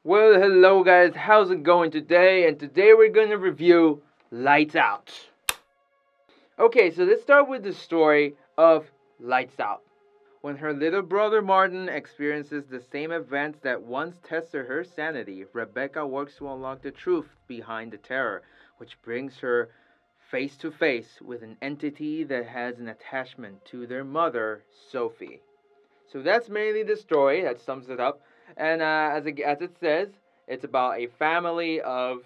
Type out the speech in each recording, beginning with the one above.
Well, hello guys, how's it going today? And today we're gonna review Lights Out. Okay, so let's start with the story of Lights Out. When her little brother Martin experiences the same events that once tested her sanity, Rebecca works to unlock the truth behind the terror, which brings her face to face with an entity that has an attachment to their mother, Sophie. So that's mainly the story. That sums it up. And as it says, it's about a family of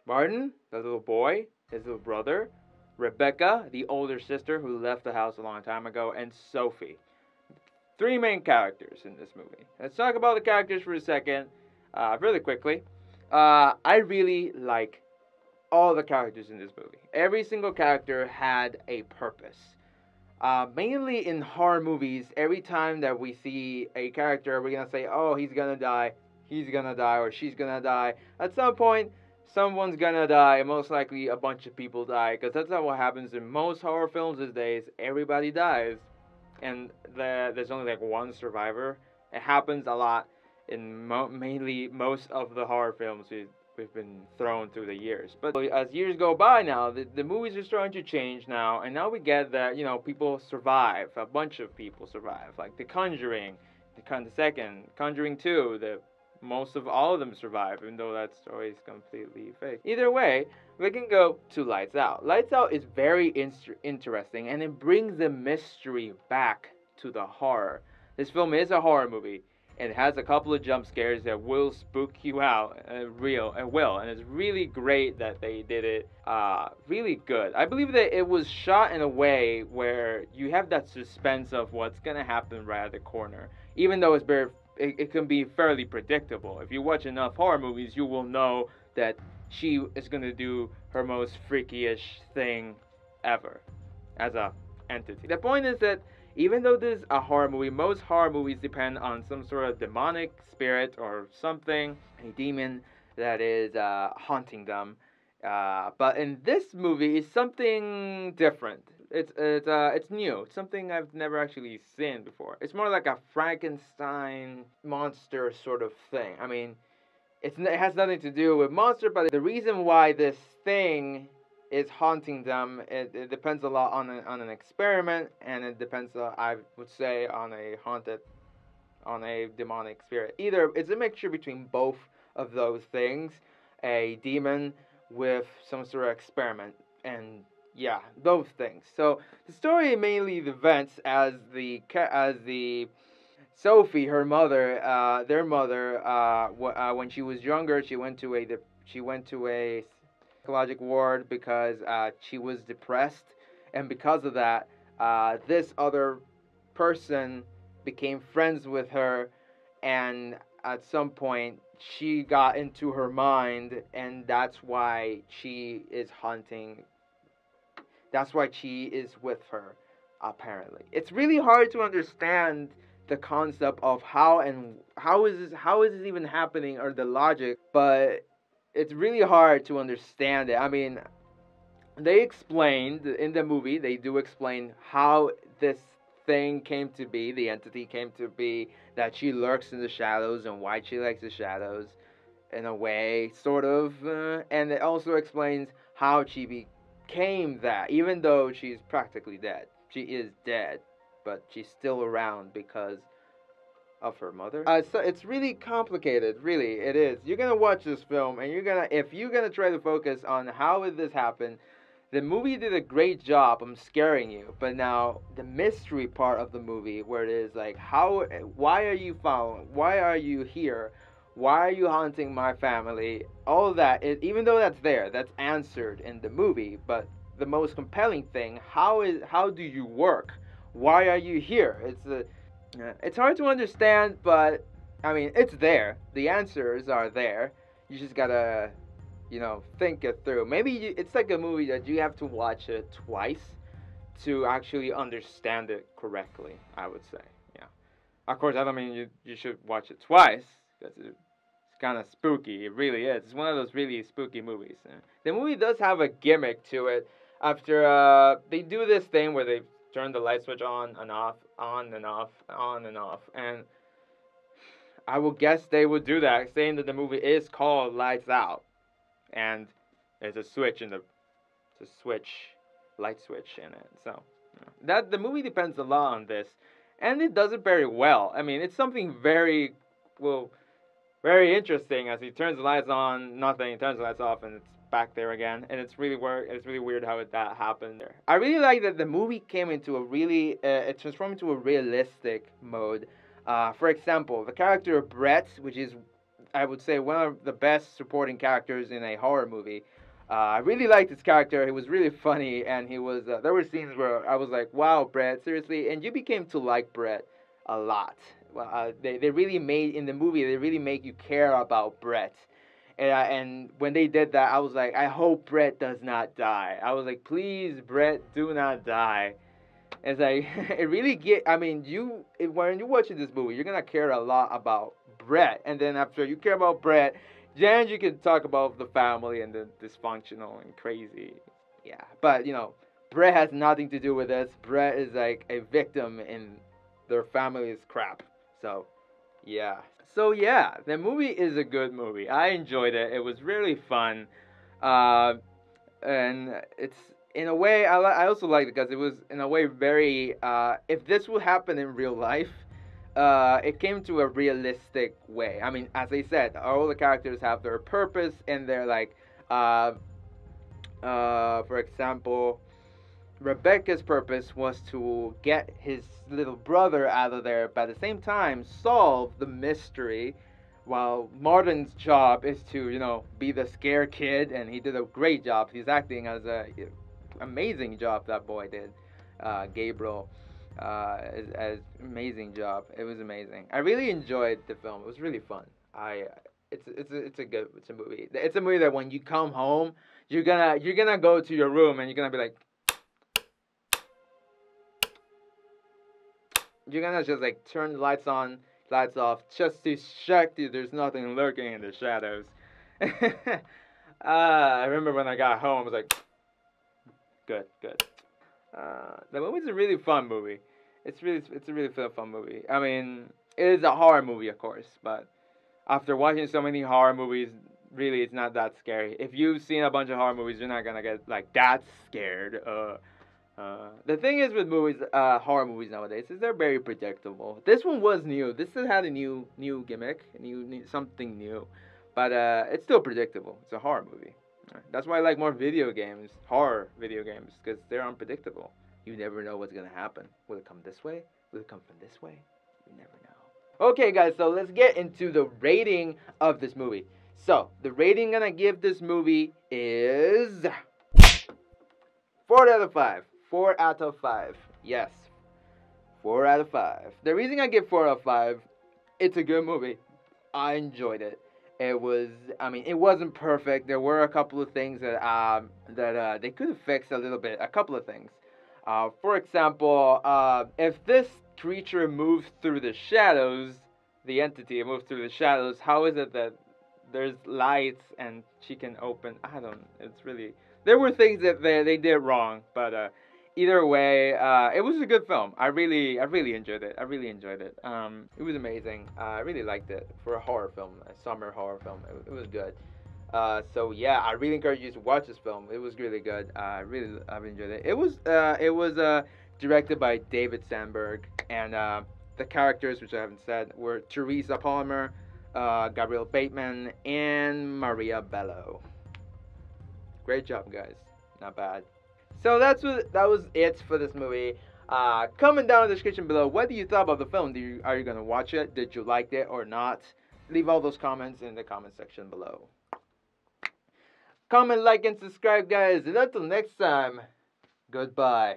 Martin, the little boy, his little brother, Rebecca, the older sister who left the house a long time ago, and Sophie. Three main characters in this movie. Let's talk about the characters for a second, really quickly. I really like all the characters in this movie. Every single character had a purpose. Mainly in horror movies, every time that we see a character, we're gonna say, oh, he's gonna die, or she's gonna die. At some point, someone's gonna die, and most likely a bunch of people die, because that's not what happens in most horror films these days. Everybody dies, and there's only like one survivor. It happens a lot in mainly most of the horror films we've been thrown through the years. But as years go by now, the movies are starting to change now, and now we get that, people survive. A bunch of people survive. Like The Conjuring, the second, Conjuring 2, most of all of them survive, even though that story is completely fake. Either way, we can go to Lights Out. Lights Out is very interesting, and it brings the mystery back to the horror. This film is a horror movie. It has a couple of jump scares that will spook you out, and it's really great that they did it really good. I believe that it was shot in a way where you have that suspense of what's gonna happen right at the corner, even though it can be fairly predictable. If you watch enough horror movies, you will know that she is gonna do her most freaky-ish thing ever as a entity. The point is that even though this is a horror movie, most horror movies depend on some sort of demonic spirit or something, a demon that is haunting them. But in this movie, it's something different. It's new. It's something I've never actually seen before. It's more like a Frankenstein monster sort of thing. I mean, it has nothing to do with monster, but the reason why this thing is haunting them, it depends a lot on an experiment, and it depends, I would say, on a demonic spirit. Either it's a mixture between both of those things, a demon with some sort of experiment, and yeah, those things. So the story mainly events as the Sophie, her mother, their mother, when she was younger, she went to a psychological ward because she was depressed, and because of that, this other person became friends with her, and at some point she got into her mind, and that's why she is hunting. That's why she is with her, apparently. It's really hard to understand the concept of how is this even happening, or the logic, but it's really hard to understand it. I mean, they explained in the movie, they do explain how this thing came to be, the entity came to be, that she lurks in the shadows and why she likes the shadows in a way, sort of. And it also explains how she became that, even though she's practically dead. She is dead, but she's still around because of her mother. So it's really complicated, really, it is. You're gonna watch this film, and if you're gonna try to focus on how did this happen, the movie did a great job of scaring you. But now the mystery part of the movie, where it is like, why are you following? Why are you here? Why are you haunting my family? All of that, even though that's answered in the movie. But the most compelling thing, how do you work? Why are you here? It's hard to understand, but I mean, it's there. The answers are there. You just gotta, think it through. Maybe it's like a movie that you have to watch it twice to actually understand it correctly, I would say. Yeah. Of course, I don't mean you should watch it twice, because it's kind of spooky. It really is. It's one of those really spooky movies. The movie does have a gimmick to it. After they do this thing where they turn the light switch on and off, on and off, on and off, and I would guess they would do that, saying that the movie is called Lights Out, and there's a switch in the, it's a switch, light switch in it. So that the movie depends a lot on this, and it does it very well. I mean, it's something very, well, very interesting. As he turns the lights on, nothing. He turns the lights off, and it's back there again. And it's really weird. It's really weird how that happened there. I really like that the movie came into a really, it transformed into a realistic mode. For example, the character of Brett, which is, I would say, one of the best supporting characters in a horror movie. I really liked his character. He was really funny, and he was. There were scenes where I was like, "Wow, Brett, seriously!" And you became to like Brett a lot. Well, they really made in the movie. They really make you care about Brett. And when they did that, I was like, I hope Brett does not die. I was like, please, Brett, do not die. It's like it really I mean, when you're watching this movie, you're gonna care a lot about Brett, and then after you care about Brett, then you can talk about the family and the dysfunctional and crazy. Yeah, but Brett has nothing to do with this. Brett is like a victim in their family's crap. So, yeah. So yeah, the movie is a good movie. I enjoyed it. It was really fun, and it's in a way I also liked it because it was in a way very. If this would happen in real life, it came to a realistic way. I mean, as I said, all the characters have their purpose, and they're like, for example, Rebecca's purpose was to get his little brother out of there, but at the same time solve the mystery, while Martin's job is to, be the scare kid, and he did a great job. He's acting as a amazing job that boy did, Gabriel, as amazing job. It was amazing. I really enjoyed the film. It was really fun. It's a movie. It's a movie that when you come home, you're gonna go to your room and you're gonna be like. You're gonna just like turn the lights on, lights off, just to check that there's nothing lurking in the shadows. I remember when I got home, I was like, good. The movie's a really fun movie. It's a really fun movie. I mean, it is a horror movie, of course, but after watching so many horror movies, really, it's not that scary. If you've seen a bunch of horror movies, you're not gonna get like that scared. The thing is with movies, horror movies nowadays, is they're very predictable. This one was new. This had a new gimmick, something new, but it's still predictable. It's a horror movie. That's why I like more video games, horror video games, because they're unpredictable. You never know what's gonna happen. Will it come this way? Will it come from this way? You never know. Okay, guys, so let's get into the rating of this movie. So the rating I'm gonna give this movie is 4 out of 5. 4 out of 5. Yes. 4 out of 5. The reason I give 4 out of 5, it's a good movie. I enjoyed it. It wasn't perfect. There were a couple of things that they could have fixed a little bit. A couple of things. For example, if this creature moves through the shadows, the entity moves through the shadows, how is it that there's lights and she can open? It's really... There were things that they did wrong, but either way, it was a good film. I really enjoyed it. It was amazing. I really liked it for a horror film, a summer horror film. It was good. So yeah, I really encourage you to watch this film. It was really good. I enjoyed it. It was directed by David Sandberg, and the characters, which I haven't said, were Teresa Palmer, Gabriel Bateman, and Maria Bello. Great job, guys. Not bad. So that was it for this movie. Comment down in the description below. What do you thought about the film? Are you gonna watch it? Did you like it or not? Leave all those comments in the comment section below. Comment, like, and subscribe, guys. And until next time, goodbye.